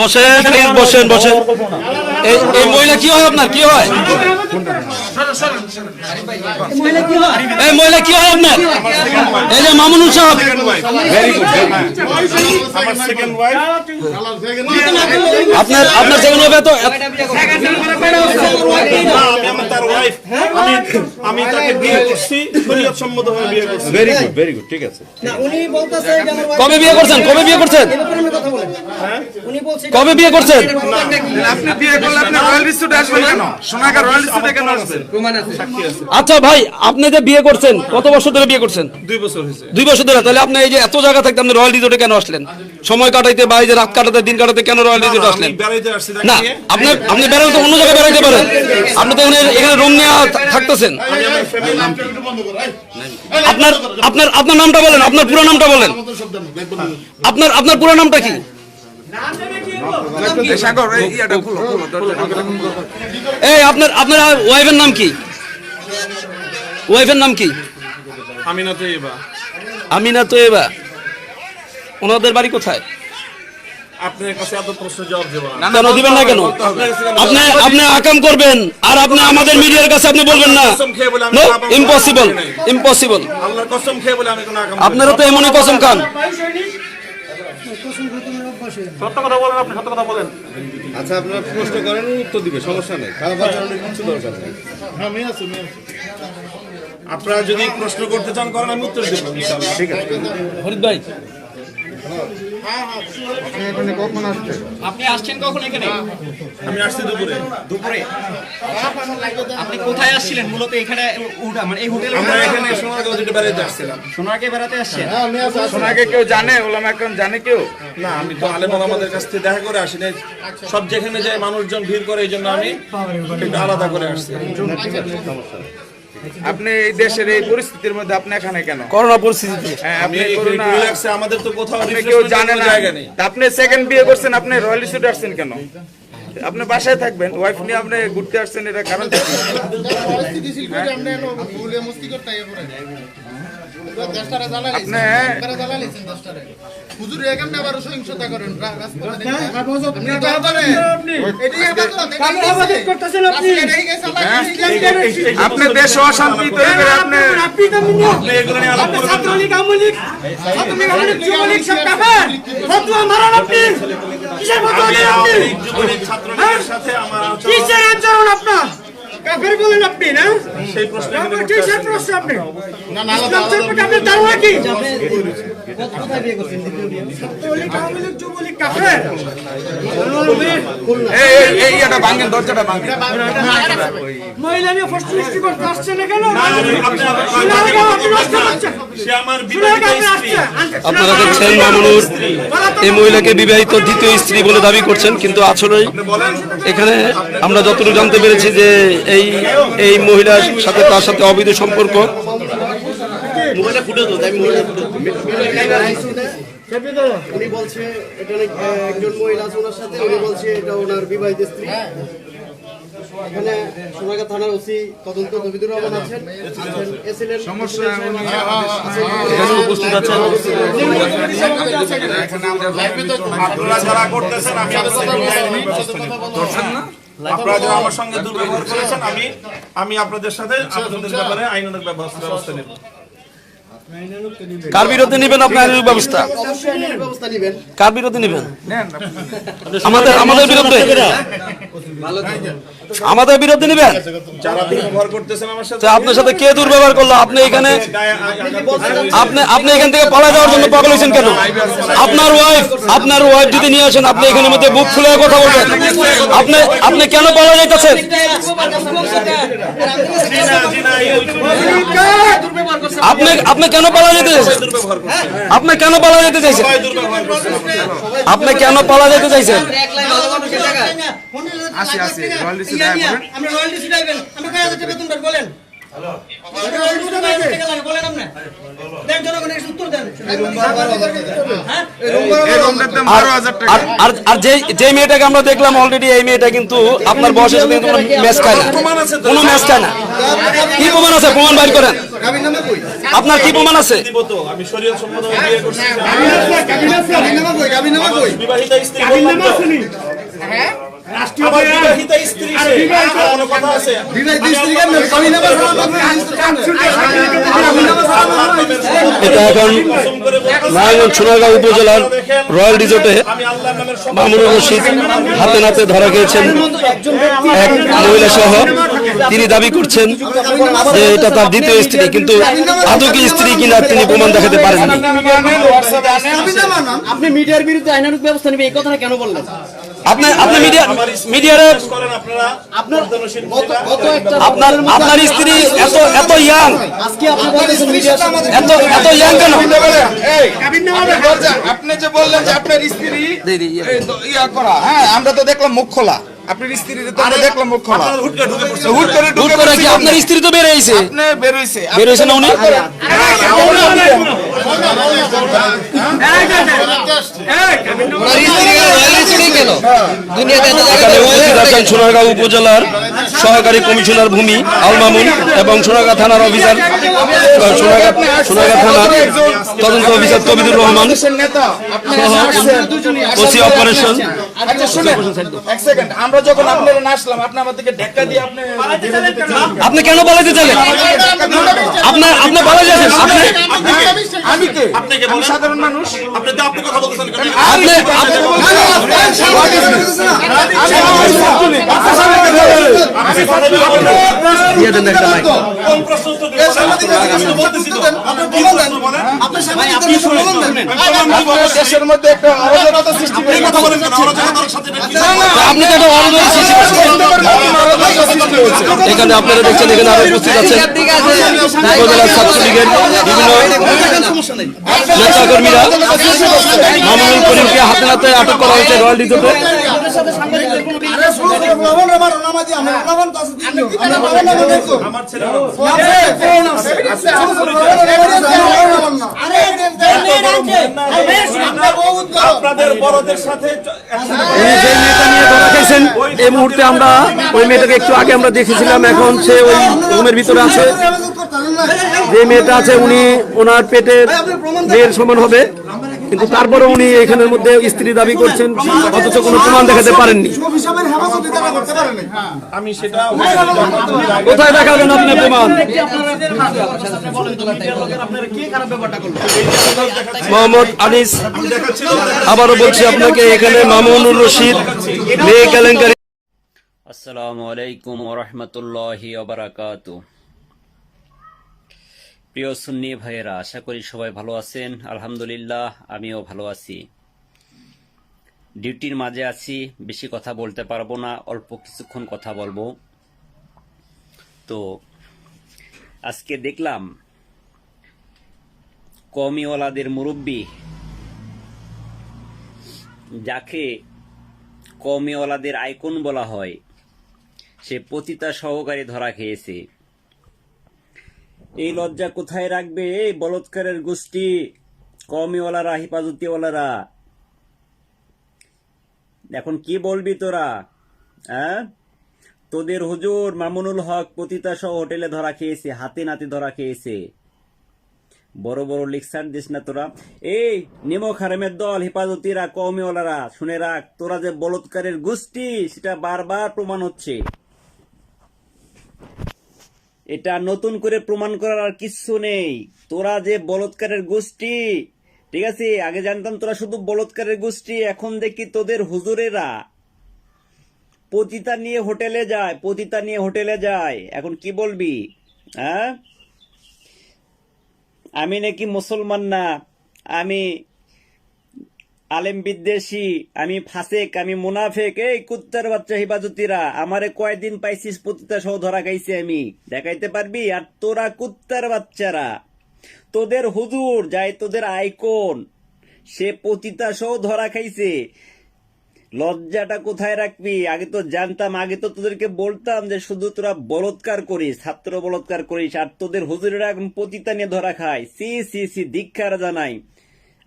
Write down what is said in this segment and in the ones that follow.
বসেন বসেন বসেন। এই মহিলা কি হয় আপনার? কি হয় এই মহিলা কি হয় আপনার? এই যে মামুনুল সাহেব, আপনার আপনার সেকেন্ড ওয়াইফ তো আমি তাকে বিয়ে করছি, শরীয়ত সম্মতভাবে বিয়ে করছি। ভেরি গুড ঠিক আছে। উনি বলতেছে যে আমার কবে বিয়ে করছেন? কবে বিয়ে করছেন? কথা বলেন। উনি বলছে কবে বিয়ে করছেন? আপনি বিয়ে করলে আপনি রয়্যাল রিসোর্টে আসবেন কেন? সোনাগার রয়্যাল রিসোর্টে কেন আসবেন? আচ্ছা ভাই, আপনি যে বিয়ে করছেন কত বছর ধরে বিয়ে করছেন? 2 বছর হয়েছে। 2 বছর ধরে। তাহলে আপনি এই যে এত জায়গা থাকতে আপনি রয়্যাল রিসোর্টে কেন আসলেন? সময় কাটাইতে বা এই যে রাত কাটাতে দিন কাটাতে কেন রয়্যাল রিসোর্টে আসলেন? আমি বেড়াইতে আসছি তাকে না, নিয়ে। আপনি আপনি বেড়াতে অন্য জায়গায় বেড়াইতে পারেন। আপনি তো এখানে রুম নিয়ে থাকতেছেন। আমি আমার ফ্যামিলি আপনার আপনার আপনার নামটা বলেন, আপনার পুরো নামটা বলেন। আপনার আপনার পুরো নামটা কি? এই সাগর এই ইয়াটা খুলো খুলো দরজাটা। এই আপনার আপনার ওয়াইফের নাম কি? ওয়াইফের নাম কি? আমিনা তৈবা। আমিনা তৈবা। ওনাদের বাড়ি কোথায়? আপনার কাছে এত প্রশ্ন জবাব দেব না। কেন দিবেন না কেন? আপনি আপনি আকাম করবেন আর আপনি আমাদের মিডিয়ার কাছে আপনি বলবেন না। কসম খেয়ে বলে আমি নো, আকাম ইম্পসিবল করি নাই। ইম্পসিবল। আল্লাহর কসম খেয়ে বলে আমি কোনো আকাম আপনারা তো এমনই কসম খান। সত্য কথা বলেন, আপনি সত্য কথা বলেন। আচ্ছা, আপনারা প্রশ্ন করেন, উত্তর দিবে, সমস্যা নেই। খারাপ আচরণের কিছু দরকার নেই। আপনারা যদি প্রশ্ন করতে চান করেন, আমি উত্তর দেব ইনশাআল্লাহ। ঠিক আছে। ফরিদ ভাই, আপনি আসছেন কখন এখানে? আমি আসছি দুপুরে। দুপুরে। আপনি কোথায় আসছিলেন মূলত? এখানে মানে এই হোটেলে আমরা এখানে সোনারগাঁও যেটা বেড়াইতে আসছিলাম। সোনারকে বেড়াতে আসছেন? সোনাকে কেউ জানে? ওলামা একরাম জানে কেউ? না, আমি তো আলেম ওলামাদের কাছ থেকে দেখা করে আসি না। সব যেখানে যায় মানুষজন ভিড় করে, এই জন্য আমি একটু আলাদা করে আসছি। আপনি এই দেশের এই পরিস্থিতির মধ্যে আপনি এখানে কেন? করোনা পরিস্থিতিতে হ্যাঁ, আমি আপনি এখানে করোনা রিল্যাক্সে, আমাদের তো কোথাও আপনি কেউ রিফ্রেশমেন্টের জানে কোনো না। জায়গা নেই। তা আপনি সেকেন্ড বিয়ে করছেন, আপনি রয়্যাল রিসোর্টে আসছেন কেন? আপনি বাসায় থাকবেন, ওয়াইফ নিয়ে আপনি ঘুরতে আসছেন, এটা কারণ কি? আপনি আপনি দেশ অশান্তি তৈরি করে আপনি আপনি এগুলো নিয়ে আলাপ করবেন না। আমি আওয়ামী লীগ, যুবলীগ, ছাত্রলীগের সাথে আমার আলোচনা, সেই প্রশ্ন এখানে করতে আসছি না। কোথায় বিয়ে করছেন? এই ইয়াটা ভাঙেন, দরজাটা ভাঙেন। মহিলা নিয়ে ফার্স্ট মিস্ত্রি করতে আসছে না কেন? সে আমার বিবাহিত স্ত্রী। আপনারা দেখছেন মামুনুর এই মহিলাকে বিবাহিত দ্বিতীয় স্ত্রী বলে দাবি করছেন, কিন্তু আসলে এখানে আমরা যতটুকু জানতে পেরেছি যে এই এই মহিলার সাথে তার সাথে অবৈধ সম্পর্ক। উনি বলছে এটা নাকি একজন মহিলা আছে ওনার সাথে, উনি বলছে এটা ওনার বিবাহিত স্ত্রী। এখানে সোনারগাঁ থানার ওসি তদন্ত তবিদুর রহমান আছেন, এসিলেন সমস্যা উপস্থিত আছেন। আপনারা যারা করতেছেন, আমি আপনাদের আপনারা যারা আমার সঙ্গে দুর্ব্যবহার করেছেন, আমি আপনাদের সাথে আপনাদের ব্যাপারে আইনানুগ ব্যবস্থা নেব। কার বিরুদ্ধে নেবেন আপনি আইনের ব্যবস্থা? অবশ্যই আইনের ব্যবস্থা নেবেন। কার বিরুদ্ধে নেবেন? আমাদের আমাদের বিরুদ্ধে, আমাদের বিরুদ্ধে নেবেন। যারা দুর্ব্যবহার করতেছেন আমার সাথে, তো আপনার সাথে কে দুর্ব্যবহার করলো? আপনি এখানে আপনি আপনি এখান থেকে পালা যাওয়ার জন্য পাগল হয়েছেন কেন? আপনার ওয়াইফ যদি নিয়ে আসেন, আপনি এখানে মধ্যে বুক খুলে কথা বলবেন। আপনি আপনি কেন পালা যাইতেছেন? আপনি আপনি কেন পালা যেতে চাইছেন? আপনি কেন পালা যেতে চাইছেন? আপনি কেন পালা যেতে চাইছেন? আসি রয়্যাল রিসোর্টে আইবেন। আমরা রয়্যাল রিসোর্টে আইবেন। আমরা কয় হাজার টাকা বেতন পাই বলেন? বলেন আপনি দেন জনগণের উত্তর দেন এই রুমটার দাম আর 12,000 টাকা। আর- আর আর যে মেয়েটাকে আমরা দেখলাম অলরেডি, এই মেয়েটা কিন্তু আপনার বয়সের সাথে কিন্তু কোনো ম্যাচ খায় না, কোনো ম্যাচ খায় না। কি প্রমাণ আছে? প্রমাণ বাইর করেন। কাবিননামা কই? আপনার কি প্রমাণ আছে? দিব তো আমি শরীয়ত সম্মতভাবে বিয়ে করছি। কাবিননামা কই? কাবিননামা কই? বিবাহিতা স্ত্রী বললাম তো। আমার বিবাহিতা স্ত্রী সে। আর কোনো কথা আছে? বিবাহিত স্ত্রী কেন? কাবিননামা ছাড়া আপনি কাবিননামা ছাড়া এটা এখন নারায়ণগঞ্জ সোনারগাঁও উপজেলার রয়্যাল রিসোর্টে আমি আল্লাহর নামের শপথ মামুনুর রশিদ হাতে নাতে ধরা খেয়েছেন এক মহিলা সহ। তিনি দাবি করছেন যে এটা তার দ্বিতীয় স্ত্রী, কিন্তু আদৌ কি স্ত্রী কিনা তিনি প্রমাণ দেখাতে পারেননি। কাবিননামা নাম। আপনি মিডিয়ার বিরুদ্ধে আইনানুগ ব্যবস্থা নেবে এই কথাটা কেন বললেন? আপনি মিডিয়ারে করেন আপনারা। আপনার গত একটা আপনার স্ত্রী এত ইয়াং, আজকে আপনি বলতেছেন মিডিয়ার সাথে এত ইয়াং কেন? এই, আপনি যে বললেন যে আপনার স্ত্রী এই ইয়া করা, হ্যাঁ আমরা তো দেখলাম মুখ খোলা, আপনার স্ত্রী তো আমরা দেখলাম মুখ খোলা, হুট করে হুট করে কি আপনার স্ত্রী তো বের হয়েছে? আপনি বের হইছে বের হয়েছে না উনি? এখানে উপস্থিত আছেন সোনারগাঁও উপজেলার সহকারী কমিশনার ভূমি আল মামুন এবং সোনারগাঁ থানার অফিসার, সোনারগাঁ থানার তদন্ত অফিসার তবিদুর রহমান নেতা, আপনি ওসি অপারেশন। আচ্ছা শুনেন এক সেকেন্ড, আমরা যখন আপনারা না আসলাম আপনি আমাদেরকে ধাক্কা দিয়ে আপনি আপনি কেন পালাতে চাইলেন? আপনি পালাই যাচ্ছেন। আমি কে? আপনাকে আমি সাধারণ মানুষ। আপনি তো আপনি কথা বলতেছেন কেন? দিয়ে দেন একটা মাইক। কোন প্রশ্ন উত্তর দিবেন? আমি বলতেছি তো। আপনি কি প্রশ্ন বলেন? আপনি শুনুন। দেশের মধ্যে একটা অরাজকতা সৃষ্টি করে কথা বলেন কেন? অরাজকতার সাথে এটা কি? আপনি তো একটা অরাজকতা সৃষ্টি করছেন। এখানে আপনারা দেখছেন, এখানে আরো উপস্থিত আছেন উপজেলা ছাত্রলীগের বিভিন্ন নেতাকর্মীরা। মামুনুল করিমকে হাতে নাতে আটক করা হয়েছে রয়্যাল রিসোর্টে। আমার ছেলে আপনাদের বড়দের সাথে উনি যে মেয়েটা নিয়ে ধরা খাইছেন, এই মুহূর্তে আমরা ওই মেয়েটাকে একটু আগে আমরা দেখেছিলাম, এখন সে ওই রুমের ভিতরে আছে। যে মেয়েটা আছে উনি ওনার পেটের মেয়ের সমান হবে, কিন্তু তারপরে উনি এখানের মধ্যে স্ত্রী দাবি করছেন, অথচ কোনো প্রমাণ দেখাতে পারেননি। আমি সেটা কোথায় দেখাবেন আপনি প্রমাণ? মোহাম্মদ আনিস, আবারও বলছি আপনাকে, এখানে মামুনুর রশিদ মেয়ে কেলেঙ্কারি। আসসালামু আলাইকুম ওরহমতুল্লাহি ওবারাকাতু। প্রিয় সুন্নি ভাইয়েরা, আশা করি সবাই ভালো আছেন। আলহামদুলিল্লাহ, আমিও ভালো আছি। ডিউটির মাঝে আছি, বেশি কথা বলতে পারবো না, অল্প কিছুক্ষণ কথা বলবো। তো আজকে দেখলাম কওমিওয়ালাদের মুরব্বী, যাকে কওমিওয়ালাদের আইকন বলা হয়, সে পতিতা সহকারে ধরা খেয়েছে। এই লজ্জা কোথায় রাখবে এই বলৎকারের গোষ্ঠী, কওমিওয়ালারা, হেফাজতিওয়ালারা? এখন কি বলবি তোরা? হ্যাঁ, তোদের হুজুর মামুনুল হক পতিতা সহ হোটেলে ধরা খেয়েছে, হাতে নাতে ধরা খেয়েছে। বড় বড় লেকচার দিস না তোরা। এই নেমো খারামের দল, হেফাজতিরা, কওমিওয়ালারা, শুনে রাখ, তোরা যে বলৎকারের গোষ্ঠী সেটা বারবার প্রমাণ হচ্ছে। এটা নতুন করে প্রমাণ করার আর কিচ্ছু নেই। তোরা যে বলৎকারের গোষ্ঠী, ঠিক আছে, আগে জানতাম তোরা শুধু বলৎকারের গোষ্ঠী, এখন দেখি তোদের হুজুরেরা পতিতা নিয়ে হোটেলে যায়, পতিতা নিয়ে হোটেলে যায়। এখন কি বলবি? হ্যাঁ, আমি নাকি মুসলমান না, আমি আলেম বিদ্বেষী, আমি ফাসেক, আমি মুনাফেক। এই কুত্তার বাচ্চা হেফাজতিরা, আমারে কয়দিন পাইছিস পতিতা সহ ধরা খাইছে, আমি দেখাইতে পারবি? আর তোরা কুত্তার বাচ্চারা, তোদের হুজুর যাই তোদের আইকন, সে পতিতা সহ ধরা খাইছে। লজ্জাটা কোথায় রাখবি? আগে তো জানতাম, আগে তো তোদেরকে বলতাম যে শুধু তোরা বলৎকার করিস, ছাত্র বলৎকার করিস, আর তোদের হুজুরেরা এখন পতিতা নিয়ে ধরা খায়। সি সি সি, ধিক্কার জানাই।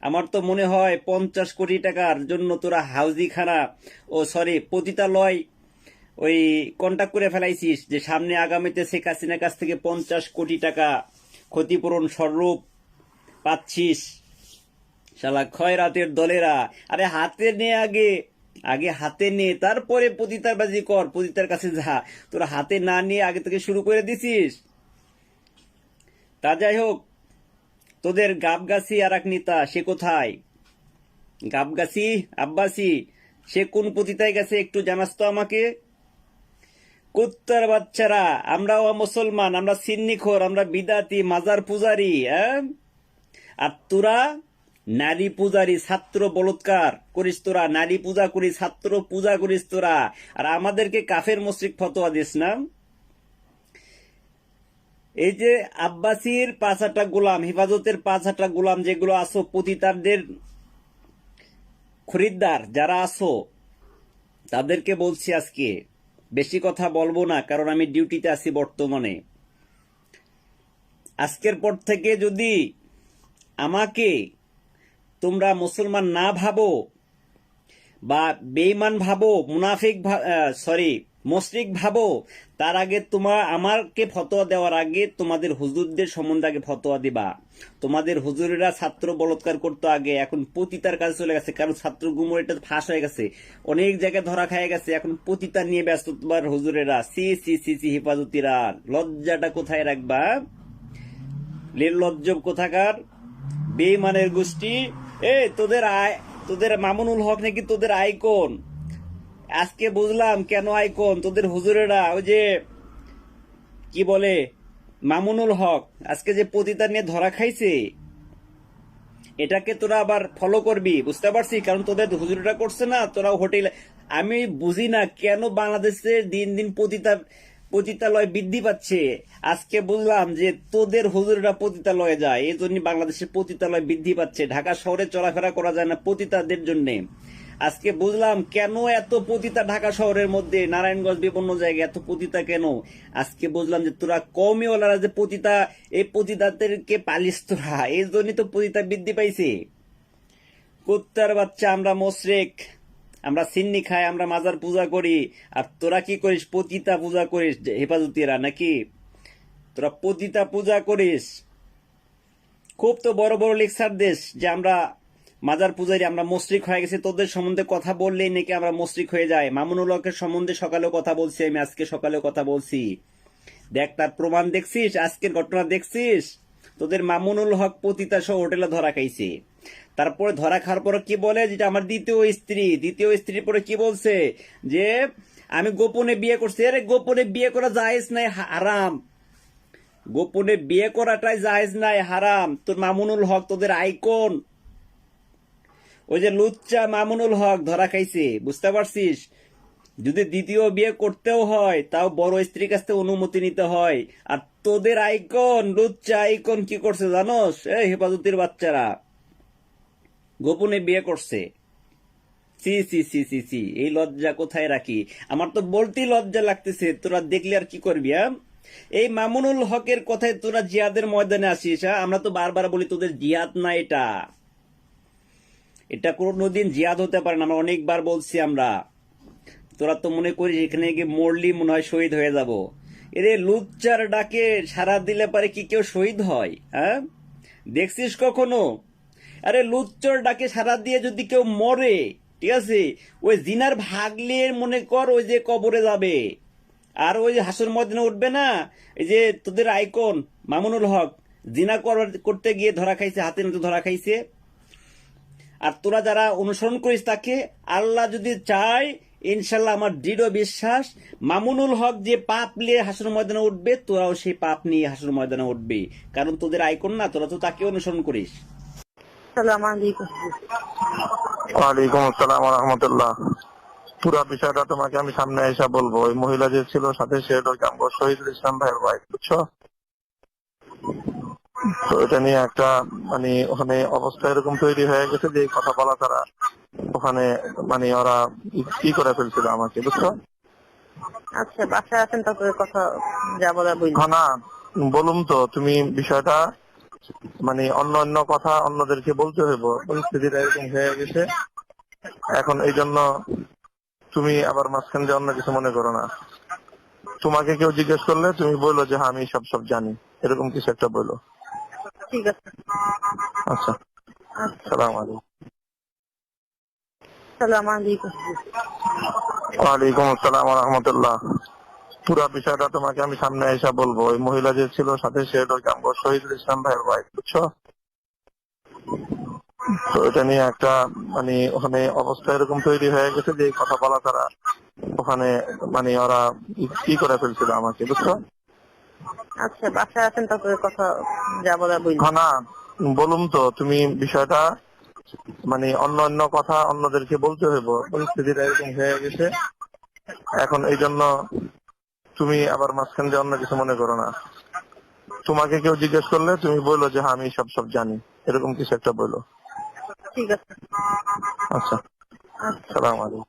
আমার তো মনে হয় 50 কোটি টাকার জন্য তোরা হাউজিখানা পতিতালয় ওই কন্টাক্ট করে ফেলাইছিস, যে সামনে আগামীতে শেখ হাসিনার কাছ থেকে 50 কোটি টাকা ক্ষতিপূরণ স্বরূপ পাচ্ছিস। শালা খয়রাতের দলেরা, আরে হাতে নে, আগে হাতে নে, তারপরে পতিতার বাজি কর, পতিতার কাছে যা। তোরা হাতে না নিয়ে আগে থেকে শুরু করে দিছিস। তা যাই হোক, তোদের গাবগাছি আর এক নেতা, সে কোথায়? গাবগাছি আব্বাসি, সে কোন পতিতায় গেছে একটু জানাস তো আমাকে। কুত্তার বাচ্চারা, আমরাও মুসলমান, আমরা সিন্নিখোর, আমরা বিদাতি, মাজার পূজারি, আর তোরা নারী পূজারি, ছাত্র বলৎকার করিস তোরা, নারী পূজা করিস, ছাত্র পূজা করিস তোরা, আর আমাদেরকে কাফের মুশরিক ফতোয়া দিস না। এই যে আব্বাসির 5-8টা গোলাম, হেফাজতের 5-8টা গোলাম যেগুলো আসো, পতিতাদের খরিদ্দার যারা আসো, তাদেরকে বলছি আজকে, বেশি কথা বলবো না, কারণ আমি ডিউটিতে আছি বর্তমানে। আজকের পর থেকে যদি আমাকে তোমরা মুসলমান না ভাবো, বা বেঈমান ভাবো, মুনাফিক মুশরিক ভাবো, তার আগে আমাকে ফতোয়া দেওয়ার আগে তোমাদের হুজুরদের সম্বন্ধে আগে ফতোয়া দিবা। তোমাদের হুজুরেরা ছাত্র বলৎকার করতো আগে, এখন পতিতার কাছে চলে গেছে, কারণ ছাত্র গুমর এটা ফাঁস হয়ে গেছে, অনেক জায়গায় ধরা খায় গেছে, এখন পতিতা নিয়ে ব্যস্ত তোমার হুজুরেরা। সি সি সি সি, হেফাজতিরা, লজ্জাটা কোথায় রাখবা? নির্লজ্জ কোথাকার বেঈমানের গোষ্ঠী। তোদের মামুনুল হক নাকি তোদের আইকন। আজকে বুঝলাম কেন আইকন। তোদের হুজুরেরা ওই যে কি বলে মামুনুল হক আজকে যে পতিতা নিয়ে ধরা খাইছে, এটাকে তোরা আবার ফলো করবি, বুঝতে পারছি, কারণ তোদের হুজুরেরা করছে না, তোরা হোটেল। আমি বুঝি না কেন বাংলাদেশে দিন দিন পতিতালয় বৃদ্ধি পাচ্ছে। আজকে বুঝলাম যে তোদের হুজুরেরা পতিতালয়ে যায়, এই জন্য বাংলাদেশে পতিতালয় বৃদ্ধি পাচ্ছে। ঢাকা শহরে চলাফেরা করা যায় না পতিতাদের জন্য। আজকে বুঝলাম কেন এত পতিতা ঢাকা শহরের মধ্যে, নারায়ণগঞ্জ, বিভিন্ন জায়গায় এত পতিতা কেন। আজকে বুঝলাম যে তোরা কওমিওয়ালারা যে পতিতা, এই পতিতাদেরকে পালিস তোরা, এই জন্যই তো পতিতা বৃদ্ধি পাইছে। কুত্তার বাচ্চা, আমরা মুশরিক, আমরা সিন্নি খাই, আমরা মাজার পূজা করি, আর তোরা কি করিস? পতিতা পূজা করিস। হেফাজতিরা নাকি তোরা পতিতা পূজা করিস? খুব তো বড় বড় লেকচার দেশ যে আমরা মাজার পূজারি, আমরা মুশরিক হয়ে গেছি। তোদের সম্বন্ধে কথা বললেই নাকি আমরা মুশরিক হয়ে যাই। মামুনুল হকের সম্বন্ধে সকালেও কথা বলছি আমি, আজকে সকালেও কথা বলছি। দেখ, তার প্রমাণ দেখছিস, আজকের ঘটনা দেখছিস। তোদের মামুনুল হক পতিতা সহ হোটেলে ধরা খাইছে। তারপরে ধরা খাওয়ার পরে কি বলে, যেটা আমার দ্বিতীয় স্ত্রী পরে কি বলছে, যে আমি গোপনে বিয়ে করছি। আরে গোপনে বিয়ে করা জায়েজ নাই, হারাম। গোপনে বিয়ে করাটাই জায়েজ নাই, হারাম। তোর মামুনুল হক তোদের আইকন, ওই যে লুচ্চা মামুনুল হক ধরা খাইছে, বুঝতে পারছিস। যদি দ্বিতীয় বিয়ে করতেও হয় তাও বড় স্ত্রীর কাছ থেকে অনুমতি নিতে হয়। আর তোদের আইকন, লুচ্চা আইকন কি করছে জানোস? এই হেফাজতির বাচ্চারা গোপনে বিয়ে করছে। সি সি সি সি সি, এই লজ্জা কোথায় রাখি? আমার তো বলতেই লজ্জা লাগতেছে, তোরা দেখলে আর কি করবি? এই মামুনুল হকের কথায় তোরা জিহাদের ময়দানে আসিস। আমরা তো বারবার বলি তোদের জিহাদ না, এটা কোনোদিন জিহাদ হতে পারে না। আমরা অনেকবার বলছি আমরা। তোরা তো মনে করিস এখানে গিয়ে মরলি মনে হয় শহীদ হয়ে যাব। এরে লুচ্চার ডাকে সারা দিলে পারে কি কেউ শহীদ হয়? দেখছিস কখনো? আরে লুচ্চর ডাকে সারা দিয়ে যদি কেউ মরে, ঠিক আছে, ওই জিনার ভাগলে মনে কর ওই যে কবরে যাবে, আর ওই যে হাসর ময়দানে উঠবে না। এই যে তোদের আইকন মামুনুল হক জিনা করতে গিয়ে ধরা খাইছে, হাতে নাতে ধরা খাইছে। আর তোরা যারা অনুসরণ করিস তাকে, আল্লাহ যদি চায়, ইনশাল্লাহ আমার দৃঢ় বিশ্বাস, মামুনুল হক যে পাপ নিয়ে হাসর ময়দানে উঠবে, তোরাও সেই পাপ নিয়ে হাসর ময়দানে উঠবে, কারণ তোদের আইকন না, তোরা তো তাকে অনুসরণ করিস। ওয়ালাইকুম আসসালাম ওয়া রাহমাতুল্লাহ। পুরো বিষয়টা তোমাকে আমি সামনে এসে বলবো। ওই মহিলা যে ছিল সাথে, সে হলো শহীদুল ইসলাম ভাইয়ের ভাই, বুঝছো? তো এটা নিয়ে একটা ওখানে অবস্থা এরকম তৈরি হয়ে গেছে যে কথা বলা ছাড়া ওখানে মানে ওরা কি করে ফেলছিল আমাকে, বুঝছো? আচ্ছা, বাসায় আছেন তো কথা যা বলা বলি। না বলুন তো, তুমি বিষয়টা মানে অন্য কথা অন্যদেরকে বলতে হইব, পরিস্থিতিটা এরকম হয়ে গেছে এখন, এই জন্য তুমি আবার মাঝখান দিয়ে অন্য কিছু মনে করো না। তোমাকে কেউ জিজ্ঞেস করলে তুমি বললো যে হ্যাঁ আমি সব জানি, এরকম কিছু একটা বলো। ঠিক আছে। আচ্ছা, সালাম আলাইকুম। সালাম আলাইকুম। ওয়ালাইকুম আসসালাম ওয়া রাহমাতুল্লাহ। পুরা বিষয়টা তোমাকে আমি সামনে এসে বলবো। ওই মহিলা যে ছিল সাথে সে হলো শহীদুল ইসলাম ভাইয়ের ওয়াইফ, বুঝছো? তো এটা নিয়ে একটা মানে ওখানে অবস্থা এরকম তৈরি হয়ে গেছে যে কথা বলা ছাড়া ওখানে মানে ওরা কি করে ফেলছিল আমাকে, বুঝছো? আচ্ছা, বাসায় আছেন তো কথা যা বলা বলি। না বলুন তো, তুমি বিষয়টা মানে অন্য কথা অন্যদেরকে বলতে হইব, পরিস্থিতিটা এরকম হয়ে গেছে এখন, এই জন্য তুমি আবার মাঝখান দিয়ে অন্য কিছু মনে করো না। তোমাকে কেউ জিজ্ঞেস করলে তুমি বললো যে হ্যাঁ আমি সব জানি, এরকম কিছু একটা বলো। ঠিক আছে। আচ্ছা, সালাম আলাইকুম।